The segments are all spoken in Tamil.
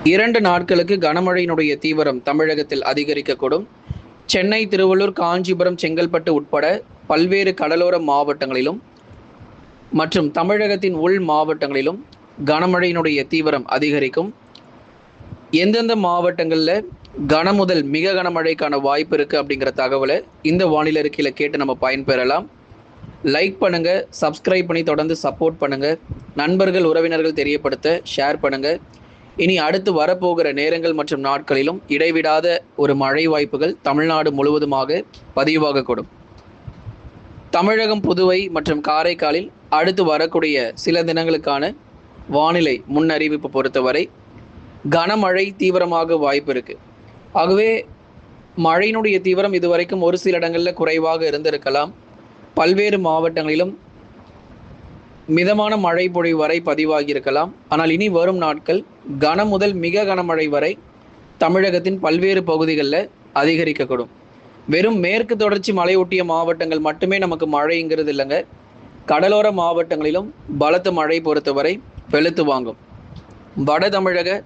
2 நாட்களுக்கு கனமழையினுடைய தீவிரம் தமிழகத்தில் அதிகரிக்கக்கூடும். சென்னை, திருவள்ளூர், காஞ்சிபுரம், செங்கல்பட்டு உட்பட பல்வேறு கடலோர மாவட்டங்களிலும் மற்றும் தமிழகத்தின் உள் மாவட்டங்களிலும் கனமழையினுடைய தீவிரம் அதிகரிக்கும். எந்தெந்த மாவட்டங்களில் கனமுதல் மிக கனமழைக்கான வாய்ப்பு இருக்குது அப்படிங்கிற தகவலை இந்த வானிலை அறிக்கையில் கேட்டு நம்ம பயன்பெறலாம். லைக் பண்ணுங்கள், சப்ஸ்கிரைப் பண்ணி தொடர்ந்து சப்போர்ட் பண்ணுங்கள், நண்பர்கள் உறவினர்கள் தெரியப்படுத்த ஷேர் பண்ணுங்கள். இனி அடுத்து வரப்போகிற நேரங்கள் மற்றும் நாட்களிலும் இடைவிடாத ஒரு மழை வாய்ப்புகள் தமிழ்நாடு முழுவதுமாக பதிவாகக்கூடும். தமிழகம், புதுவை மற்றும் காரைக்காலில் அடுத்து வரக்கூடிய சில தினங்களுக்கான வானிலை முன்னறிவிப்பு பொறுத்தவரை கனமழை தீவிரமாக வாய்ப்பு இருக்குது. ஆகவே மழையினுடைய தீவிரம் இதுவரைக்கும் ஒரு சில இடங்களில் குறைவாக இருந்திருக்கலாம். பல்வேறு மாவட்டங்களிலும் மிதமான மழை பொழிவு வரை பதிவாகி இருக்கலாம். ஆனால் இனி வரும் நாட்கள் கன முதல் மிக கனமழை வரை தமிழகத்தின் பல்வேறு பகுதிகளில் அதிகரிக்கக்கூடும். வெறும் மேற்கு தொடர்ச்சி மலையொட்டிய மாவட்டங்கள் மட்டுமே நமக்கு மழைங்கிறது இல்லைங்க. கடலோர மாவட்டங்களிலும் பலத்த மழை பொறுத்தவரை வெளுத்து வாங்கும். வட தமிழக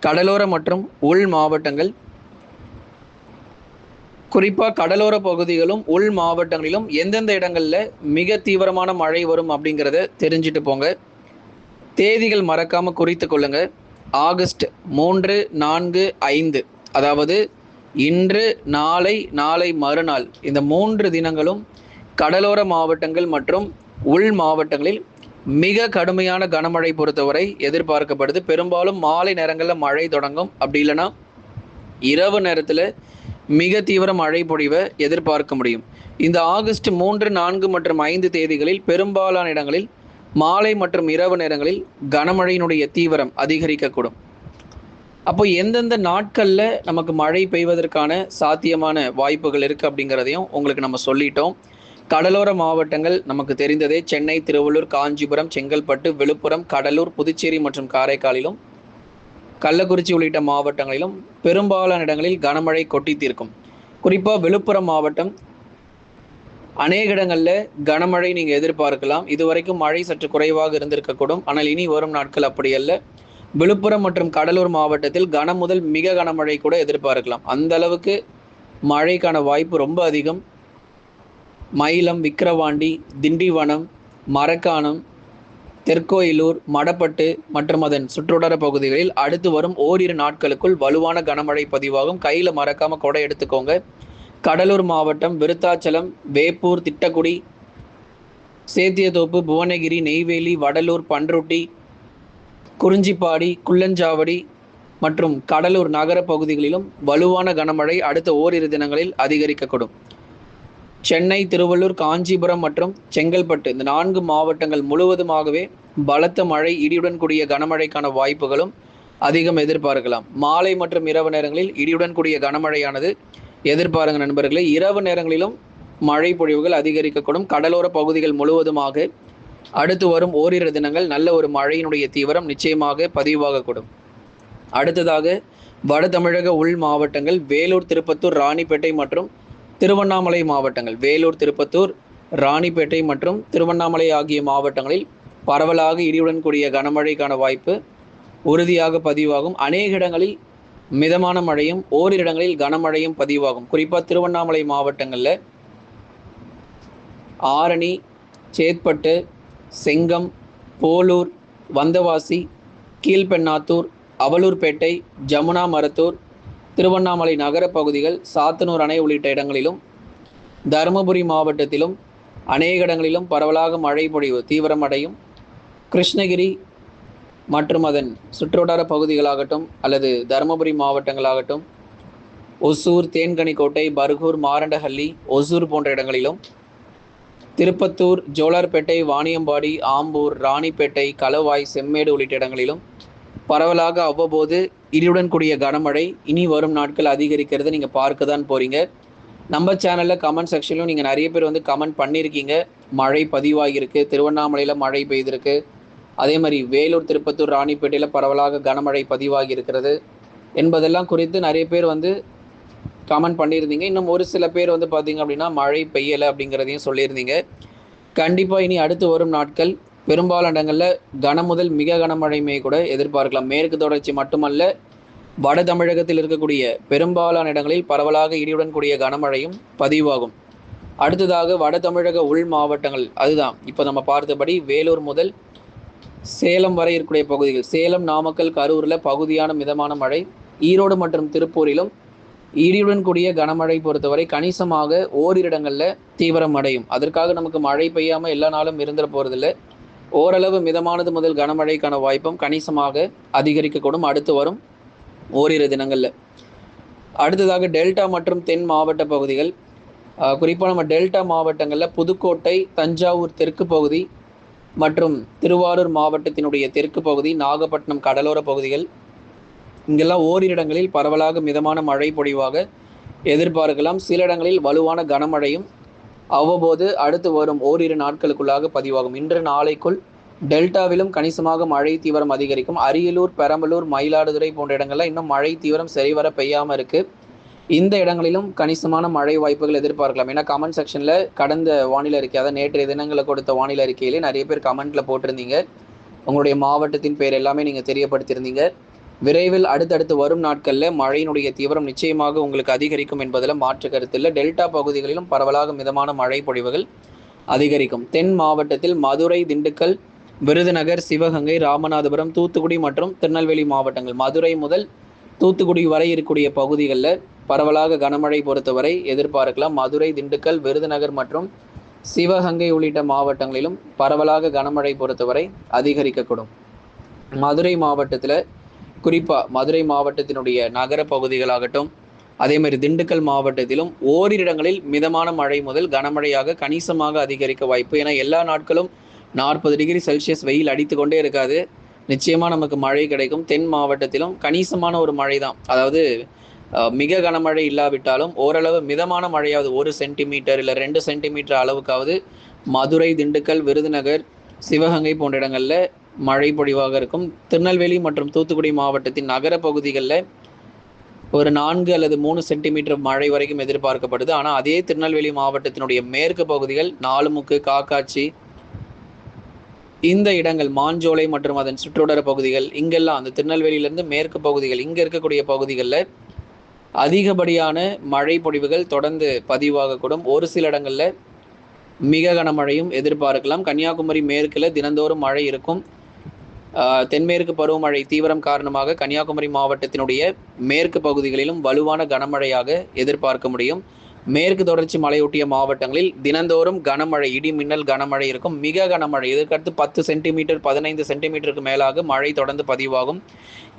கடலோர மற்றும் உள் மாவட்டங்கள், குறிப்பாக கடலோர பகுதிகளும் உள் மாவட்டங்களிலும் எந்தெந்த இடங்களில் மிக தீவிரமான மழை வரும் அப்படிங்கிறத தெரிஞ்சுட்டு போங்க. தேதிகள் மறக்காமல் குறித்து கொள்ளுங்க. ஆகஸ்ட் 3, 4, 5, அதாவது இன்று, நாளை, நாளை மறுநாள், இந்த 3 தினங்களும் கடலோர மாவட்டங்கள் மற்றும் உள் மாவட்டங்களில் மிக கடுமையான கனமழை பொறுத்தவரை எதிர்பார்க்கப்படுது. பெரும்பாலும் மாலை நேரங்களில் மழை தொடங்கும். அப்படி இல்லைன்னா இரவு நேரத்தில் மிக தீவிர மழை பொழிவை எதிர்பார்க்க முடியும். இந்த ஆகஸ்ட் 3, 4 மற்றும் 5 தேதிகளில் பெரும்பாலான இடங்களில் மாலை மற்றும் இரவு நேரங்களில் கனமழையினுடைய தீவிரம் அதிகரிக்கக்கூடும். அப்போ எந்தெந்த நாட்களில் நமக்கு மழை பெய்வதற்கான சாத்தியமான வாய்ப்புகள் இருக்குது அப்படிங்கிறதையும் உங்களுக்கு நம்ம சொல்லிட்டோம். கடலோர மாவட்டங்கள் நமக்கு தெரிந்ததே. சென்னை, திருவள்ளூர், காஞ்சிபுரம், செங்கல்பட்டு, விழுப்புரம், கடலூர், புதுச்சேரி மற்றும் காரைக்காலிலும் கள்ளக்குறிச்சி உள்ளிட்ட மாவட்டங்களிலும் பெரும்பாலான இடங்களில் கனமழை கொட்டி தீர்க்கும். குறிப்பாக விழுப்புரம் மாவட்டம் அநேக இடங்களில் கனமழை நீங்கள் எதிர்பார்க்கலாம். இதுவரைக்கும் மழை சற்று குறைவாக இருந்திருக்கக்கூடும். ஆனால் இனி வரும் நாட்கள் அப்படி அல்ல. விழுப்புரம் மற்றும் கடலூர் மாவட்டத்தில் கனம் முதல் மிக கனமழை கூட எதிர்பார்க்கலாம். அந்த அளவுக்கு மழைக்கான வாய்ப்பு ரொம்ப அதிகம். மயிலம், விக்கிரவாண்டி, திண்டிவனம், மரக்காணம், தெற்கோயிலூர், மடப்பட்டு மற்றும் அதன் சுற்றுவட்டார பகுதிகளில் அடுத்து வரும் ஓரிரு நாட்களுக்குள் வலுவான கனமழை பதிவாகும். கையில் மறக்காமல் கொடை எடுத்துக்கோங்க. கடலூர் மாவட்டம் விருத்தாச்சலம், வேப்பூர், திட்டக்குடி, சேத்தியத்தோப்பு, புவனகிரி, நெய்வேலி, வடலூர், பன்ருட்டி, குறிஞ்சிப்பாடி, குள்ளஞ்சாவடி மற்றும் கடலூர் நகர பகுதிகளிலும் வலுவான கனமழை அடுத்த ஓரிரு தினங்களில் அதிகரிக்கக்கூடும். சென்னை, திருவள்ளூர், காஞ்சிபுரம் மற்றும் செங்கல்பட்டு இந்த 4 மாவட்டங்கள் முழுவதுமாகவே பலத்த மழை, இடியுடன் கூடிய கனமழைக்கான வாய்ப்புகளும் அதிகம் எதிர்பார்க்கலாம். மாலை மற்றும் இரவு நேரங்களில் இடியுடன் கூடிய கனமழையானது எதிர்பாருங்க நண்பர்களே. இரவு நேரங்களிலும் மழை பொழிவுகள் அதிகரிக்கக்கூடும். கடலோர பகுதிகள் முழுவதுமாக அடுத்து வரும் ஓரிரு தினங்கள் நல்ல ஒரு மழையினுடைய தீவிரம் நிச்சயமாக பதிவாகக்கூடும். அடுத்ததாக வட தமிழக உள் மாவட்டங்கள் வேலூர், திருப்பத்தூர், ராணிப்பேட்டை மற்றும் திருவண்ணாமலை மாவட்டங்கள். வேலூர், திருப்பத்தூர், ராணிப்பேட்டை மற்றும் திருவண்ணாமலை ஆகிய மாவட்டங்களில் பரவலாக இடியுடன் கூடிய கனமழைக்கான வாய்ப்பு உறுதியாக பதிவாகும். அநேக இடங்களில் மிதமான மழையும் ஓரிரு இடங்களில் கனமழையும் பதிவாகும். குறிப்பாக திருவண்ணாமலை மாவட்டங்களில் ஆரணி, சேத்பட்டு, செங்கம், போலூர், வந்தவாசி, கீழ்பெண்ணாத்தூர், அவலூர்பேட்டை, ஜமுனா மரத்தூர், திருவண்ணாமலை நகர பகுதிகள், சாத்தனூர் அணை உள்ளிட்ட இடங்களிலும், தருமபுரி மாவட்டத்திலும் அநேக இடங்களிலும் பரவலாக மழை பொழிவு தீவிரமடையும். கிருஷ்ணகிரி மற்றும் அதன் சுற்றுவட்டார பகுதிகளாகட்டும் அல்லது தருமபுரி மாவட்டங்களாகட்டும், ஒசூர், தேன்கனிக்கோட்டை, பர்கூர், மாரண்டஹள்ளி, ஒசூர் போன்ற இடங்களிலும், திருப்பத்தூர், ஜோலார்பேட்டை, வாணியம்பாடி, ஆம்பூர், ராணிப்பேட்டை, களவாய், செம்மேடு உள்ளிட்ட இடங்களிலும் பரவலாக அவ்வப்போது இடியுடன் கூடிய கனமழை இனி வரும் நாட்கள் அதிகரிக்கிறத நீங்கள் பார்க்க தான் போகிறீங்க. நம்ம சேனலில் கமெண்ட் செக்ஷன்லையும் நீங்கள் நிறைய பேர் வந்து கமெண்ட் பண்ணியிருக்கீங்க. மழை பதிவாகியிருக்கு, திருவண்ணாமலையில் மழை பெய்திருக்கு, அதே மாதிரி வேலூர், திருப்பத்தூர், ராணிப்பேட்டையில் பரவலாக கனமழை பதிவாகி இருக்கிறது என்பதெல்லாம் குறித்து நிறைய பேர் வந்து கமெண்ட் பண்ணியிருந்தீங்க. இன்னும் ஒரு சில பேர் வந்து பார்த்தீங்க அப்படின்னா மழை பெய்யலை அப்படிங்கிறதையும் சொல்லியிருந்தீங்க. கண்டிப்பாக இனி அடுத்து வரும் நாட்கள் பெரும்பாலான இடங்களில் கன முதல் மிக கனமழையுமே கூட எதிர்பார்க்கலாம். மேற்கு தொடர்ச்சி மட்டுமல்ல, வட தமிழகத்தில் இருக்கக்கூடிய பெரும்பாலான இடங்களில் பரவலாக இடியுடன் கூடிய கனமழையும் பதிவாகும். அடுத்ததாக வட தமிழக உள் மாவட்டங்கள், அதுதான் இப்போ நம்ம பார்த்தபடி வேலூர் முதல் சேலம் வரை இருக்கக்கூடிய பகுதிகள், சேலம், நாமக்கல், கரூரில் பகுதியான மிதமான மழை, ஈரோடு மற்றும் திருப்பூரிலும் இடியுடன் கூடிய கனமழை பொறுத்தவரை கணிசமாக ஓரிரு இடங்களில் தீவிரம் அடையும். அதற்காக நமக்கு மழை பெய்யாமல் எல்லா நாளும் இருந்துட போகிறதில்லை. ஓரளவு மிதமானது முதல் கனமழைக்கான வாய்ப்பும் கணிசமாக அதிகரிக்கக்கூடும் அடுத்து வரும் ஓரிரு தினங்களில். அடுத்ததாக டெல்டா மற்றும் தென் மாவட்ட பகுதிகள், குறிப்பாக நம்ம டெல்டா மாவட்டங்களில் புதுக்கோட்டை, தஞ்சாவூர் தெற்கு பகுதி மற்றும் திருவாரூர் மாவட்டத்தினுடைய தெற்கு பகுதி, நாகப்பட்டினம் கடலோர பகுதிகள், இங்கெல்லாம் ஓரிரு இடங்களில் பரவலாக மிதமான மழை பொழிவாக எதிர்பார்க்கலாம். சில இடங்களில் வலுவான கனமழையும் அவ்வப்போது அடுத்து வரும் ஓரிரு நாட்களுக்குள்ளாக பதிவாகும். இன்று நாளைக்குள் டெல்டாவிலும் கணிசமாக மழை தீவிரம் அதிகரிக்கும். அரியலூர், பெரம்பலூர், மயிலாடுதுறை போன்ற இடங்கள்ல இன்னும் மழை தீவிரம் சரிவர பெய்யாமல் இருக்கு. இந்த இடங்களிலும் கணிசமான மழை வாய்ப்புகள் எதிர்பார்க்கலாம். ஏன்னா கமெண்ட் செக்ஷன்ல கடந்த வானிலை அறிக்கை, அதாவது நேற்றைய தினங்களை கொடுத்த வானிலை அறிக்கையிலே நிறைய பேர் கமெண்ட்ல போட்டிருந்தீங்க. உங்களுடைய மாவட்டத்தின் பேர் எல்லாமே நீங்க தெரியப்படுத்தியிருந்தீங்க. விரைவில் அடுத்தடுத்து வரும் நாட்களில் மழையினுடைய தீவிரம் நிச்சயமாக உங்களுக்கு அதிகரிக்கும் என்பதில் மாற்று கருத்தில்லை. டெல்டா பகுதிகளிலும் பரவலாக மிதமான மழை பொழிவுகள் அதிகரிக்கும். தென் மாவட்டத்தில் மதுரை, திண்டுக்கல், விருதுநகர், சிவகங்கை, ராமநாதபுரம், தூத்துக்குடி மற்றும் திருநெல்வேலி மாவட்டங்கள், மதுரை முதல் தூத்துக்குடி வரை இருக்கக்கூடிய பகுதிகளில் பரவலாக கனமழை பொறுத்தவரை எதிர்பார்க்கலாம். மதுரை, திண்டுக்கல், விருதுநகர் மற்றும் சிவகங்கை உள்ளிட்ட மாவட்டங்களிலும் பரவலாக கனமழை பொறுத்தவரை அதிகரிக்கக்கூடும். மதுரை மாவட்டத்தில், குறிப்பாக மதுரை மாவட்டத்தினுடைய நகர பகுதிகளாகட்டும், அதே மாதிரி திண்டுக்கல் மாவட்டத்திலும் ஓரிரு இடங்களில் மிதமான மழை முதல் கனமழையாக கணிசமாக அதிகரிக்க வாய்ப்பு. ஏன்னா எல்லா நாட்களும் 40 டிகிரி செல்சியஸ் வெயில் அடித்து கொண்டே இருக்காது. நிச்சயமாக நமக்கு மழை கிடைக்கும். தென் மாவட்டத்திலும் கணிசமான ஒரு மழை தான், அதாவது மிக கனமழை இல்லாவிட்டாலும் ஓரளவு மிதமான மழையாவது 1 சென்டிமீட்டர் இல்லை 2 சென்டிமீட்டர் அளவுக்காவது மதுரை, திண்டுக்கல், விருதுநகர், சிவகங்கை போன்ற இடங்களில் மழை பொழிவாக இருக்கும். திருநெல்வேலி மற்றும் தூத்துக்குடி மாவட்டத்தின் நகர பகுதிகளில் ஒரு 4 அல்லது 3 சென்டிமீட்டர் மழை வரைக்கும் எதிர்பார்க்கப்படுது. ஆனால் அதே திருநெல்வேலி மாவட்டத்தினுடைய மேற்கு பகுதிகள், நாலுமுக்கு, காக்காட்சி, இந்த இடங்கள், மாஞ்சோலை மற்றும் அதன் சுற்றுவட்டார பகுதிகள், இங்கெல்லாம் அந்த திருநெல்வேலியிலிருந்து மேற்கு பகுதிகள், இங்கே இருக்கக்கூடிய பகுதிகளில் அதிகப்படியான மழை பொழிவுகள் தொடர்ந்து பதிவாகக்கூடும். ஒரு சில இடங்களில் மிக கனமழையும் எதிர்பார்க்கலாம். கன்னியாகுமரி மேற்கில் தினந்தோறும் மழை இருக்கும். தென்மேற்கு பருவமழை தீவிரம் காரணமாக கன்னியாகுமரி மாவட்டத்தினுடைய மேற்கு பகுதிகளிலும் வலுவான கனமழையாக எதிர்பார்க்க முடியும். மேற்கு தொடர்ச்சி மலையொட்டிய மாவட்டங்களில் தினந்தோறும் கனமழை, இடி மின்னல் கனமழை இருக்கும். மிக கனமழை, இதற்கடுத்து 10 சென்டிமீட்டர் 15 சென்டிமீட்டருக்கு மேலாக மழை தொடர்ந்து பதிவாகும்.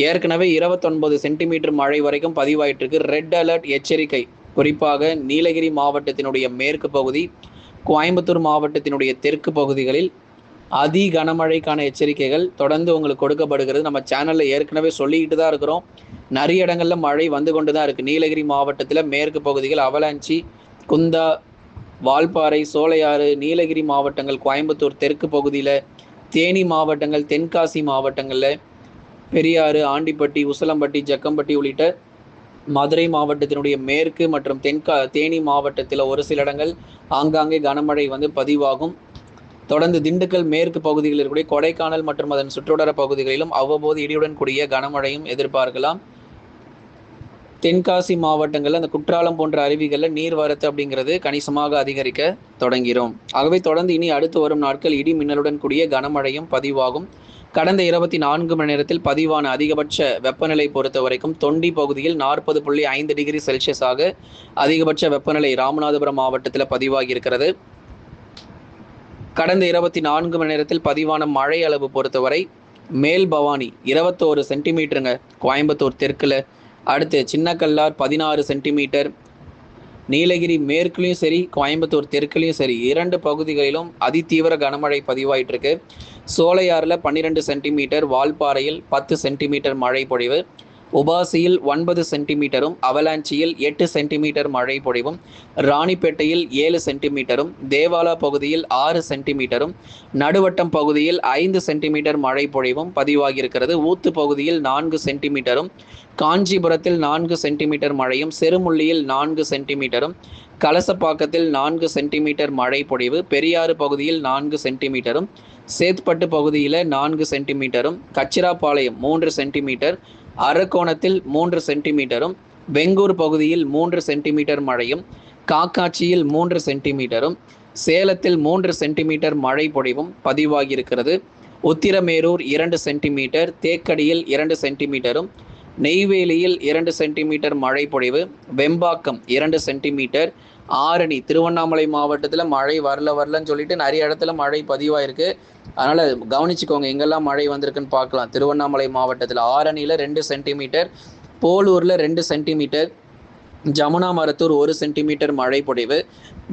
ஏற்கனவே 29 சென்டிமீட்டர் மழை வரைக்கும் பதிவாயிட்டு இருக்கு. ரெட் அலர்ட் எச்சரிக்கை குறிப்பாக நீலகிரி மாவட்டத்தினுடைய மேற்கு பகுதி, கோயம்புத்தூர் மாவட்டத்தினுடைய தெற்கு பகுதிகளில் அதி கனமழைக்கான எச்சரிக்கைகள் தொடர்ந்து உங்களுக்கு கொடுக்கப்படுகிறது. நம்ம சேனலில் ஏற்கனவே சொல்லிக்கிட்டு தான் இருக்கிறோம். நிறைய இடங்களில் மழை வந்து கொண்டு தான் இருக்குது. நீலகிரி மாவட்டத்தில் மேற்கு பகுதிகள் அவலாஞ்சி, குந்தா, வால்பாறை, சோலையாறு, நீலகிரி மாவட்டங்கள், கோயம்புத்தூர் தெற்கு பகுதியில், தேனி மாவட்டங்கள், தென்காசி மாவட்டங்களில், பெரியாறு, ஆண்டிப்பட்டி, உசிலம்பட்டி, ஜக்கம்பட்டி உள்ளிட்ட மதுரை மாவட்டத்தினுடைய மேற்கு மற்றும் தேனி மாவட்டத்தில் ஒரு சில இடங்கள் ஆங்காங்கே கனமழை வந்து பதிவாகும். தொடர்ந்து திண்டுக்கல் மேற்கு பகுதிகளில் இருக்கக்கூடிய கொடைக்கானல் மற்றும் அதன் சுற்றுவட்டார பகுதிகளிலும் அவ்வப்போது இடியுடன் கூடிய கனமழையும் எதிர்பார்க்கலாம். தென்காசி மாவட்டங்களில் அந்த குற்றாலம் போன்ற அருவிகளில் நீர்வரத்து அப்படிங்கிறது கணிசமாக அதிகரிக்க தொடங்கிறோம். ஆகவே தொடர்ந்து இனி அடுத்து வரும் நாட்கள் இடி மின்னலுடன் கூடிய கனமழையும் பதிவாகும். கடந்த 24 மணி நேரத்தில் பதிவான அதிகபட்ச வெப்பநிலை பொறுத்த வரைக்கும் தொண்டி பகுதியில் 40.5 டிகிரி செல்சியஸாக அதிகபட்ச வெப்பநிலை ராமநாதபுரம் மாவட்டத்தில் பதிவாகி இருக்கிறது. கடந்த 24 மணி நேரத்தில் பதிவான மழை அளவு பொறுத்தவரை மேல் பவானி 21 சென்டிமீட்டருங்க கோயம்புத்தூர் தெற்குல. அடுத்து சின்னக்கல்லார் 16 சென்டிமீட்டர். நீலகிரி மேற்குலையும் சரி, கோயம்புத்தூர் தெற்குலையும் சரி, 2 பகுதிகளிலும் அதிதீவிர கனமழை பதிவாயிட்டு இருக்கு. சோலையாறில் 12 சென்டிமீட்டர், வால்பாறையில் 10 சென்டிமீட்டர் மழை பொழிவு, உபாசியில் 9 சென்டிமீட்டரும், அவலாஞ்சியில் 8 சென்டிமீட்டர் மழை பொழிவும், ராணிப்பேட்டையில் 7 சென்டிமீட்டரும், தேவாலா பகுதியில் 6 சென்டிமீட்டரும், நடுவட்டம் பகுதியில் 5 சென்டிமீட்டர் மழை பொழிவும் பதிவாகியிருக்கிறது. ஊத்து பகுதியில் 4 சென்டிமீட்டரும், காஞ்சிபுரத்தில் 4 சென்டிமீட்டர் மழையும், செருமுள்ளியில் 4 சென்டிமீட்டரும், கலசப்பாக்கத்தில் 4 சென்டிமீட்டர் மழை பொழிவு, பெரியாறு பகுதியில் 4 சென்டிமீட்டரும், சேத்பட்டு பகுதியில் 4 சென்டிமீட்டரும், கச்சிராப்பாளையம் 3 சென்டிமீட்டர், அரக்கோணத்தில் 3 சென்டிமீட்டரும், வெங்கூர் பகுதியில் 3 சென்டிமீட்டர் மழையும், காக்காட்சியில் 3 சென்டிமீட்டரும், சேலத்தில் 3 சென்டிமீட்டர் மழை பொழிவும் பதிவாகியிருக்கிறது. உத்திரமேரூர் 2 சென்டிமீட்டர், தேக்கடியில் 2 சென்டிமீட்டரும், நெய்வேலியில் 2 சென்டிமீட்டர் மழை பொழிவு, வெம்பாக்கம் 2 சென்டிமீட்டர், ஆரணி திருவண்ணாமலை மாவட்டத்தில் மழை வரலன்னு சொல்லிட்டு நிறைய இடத்துல மழை பதிவாயிருக்கு. அதனால் கவனிச்சுக்கோங்க, எங்கெல்லாம் மழை வந்திருக்குன்னு பார்க்கலாம். திருவண்ணாமலை மாவட்டத்தில் ஆரணியில் 2 சென்டிமீட்டர், போலூரில் 2 சென்டிமீட்டர், ஜமுனா மரத்தூர் 1 சென்டிமீட்டர் மழை பொழிவு,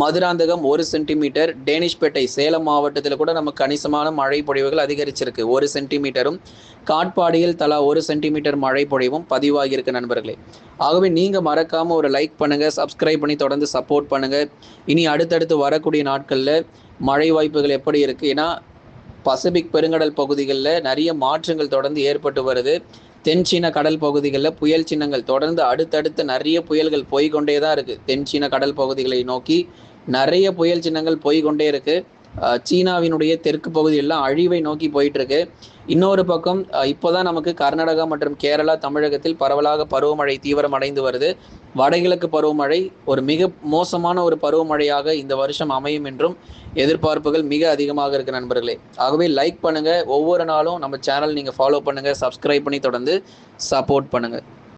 மதுராந்தகம் 1 சென்டிமீட்டர், டேனிஷ்பேட்டை சேலம் மாவட்டத்தில் கூட நமக்கு கணிசமான மழை பொழிவுகள் அதிகரிச்சிருக்கு 1 சென்டிமீட்டரும், காட்பாடியில் தலா 1 சென்டிமீட்டர் மழை பொழிவும் பதிவாகியிருக்கு நண்பர்களே. ஆகவே நீங்கள் மறக்காமல் ஒரு லைக் பண்ணுங்கள், சப்ஸ்கிரைப் பண்ணி தொடர்ந்து சப்போர்ட் பண்ணுங்கள். இனி அடுத்தடுத்து வரக்கூடிய நாட்களில் மழை வாய்ப்புகள் எப்படி இருக்குது, ஏன்னா பசிபிக் பெருங்கடல் பகுதிகளில் நிறைய மாற்றங்கள் தொடர்ந்து ஏற்பட்டு வருது. தென் சீன கடல் பகுதிகளில் புயல் சின்னங்கள் தொடர்ந்து அடுத்தடுத்து நிறைய புயல்கள் போய்கொண்டே தான் இருக்குது. தென் சீன கடல் பகுதிகளை நோக்கி நிறைய புயல் சின்னங்கள் போய்கொண்டே இருக்குது. சீனாவினுடைய தெற்கு பகுதியெல்லாம் அழிவை நோக்கி போயிட்டுருக்கு. இன்னொரு பக்கம் இப்போதான் நமக்கு கர்நாடகா மற்றும் கேரளா தமிழகத்தில் பரவலாக பருவமழை தீவிரமடைந்து வருது. வடகிழக்கு பருவமழை ஒரு மிக மோசமான ஒரு பருவமழையாக இந்த வருஷம் அமையும் என்றும் எதிர்பார்ப்புகள் மிக அதிகமாக இருக்கு நண்பர்களே. ஆகவே லைக் பண்ணுங்கள், ஒவ்வொரு நாளும் நம்ம சேனல் நீங்கள் ஃபாலோ பண்ணுங்கள், சப்ஸ்கிரைப் பண்ணி தொடர்ந்து சப்போர்ட் பண்ணுங்கள்.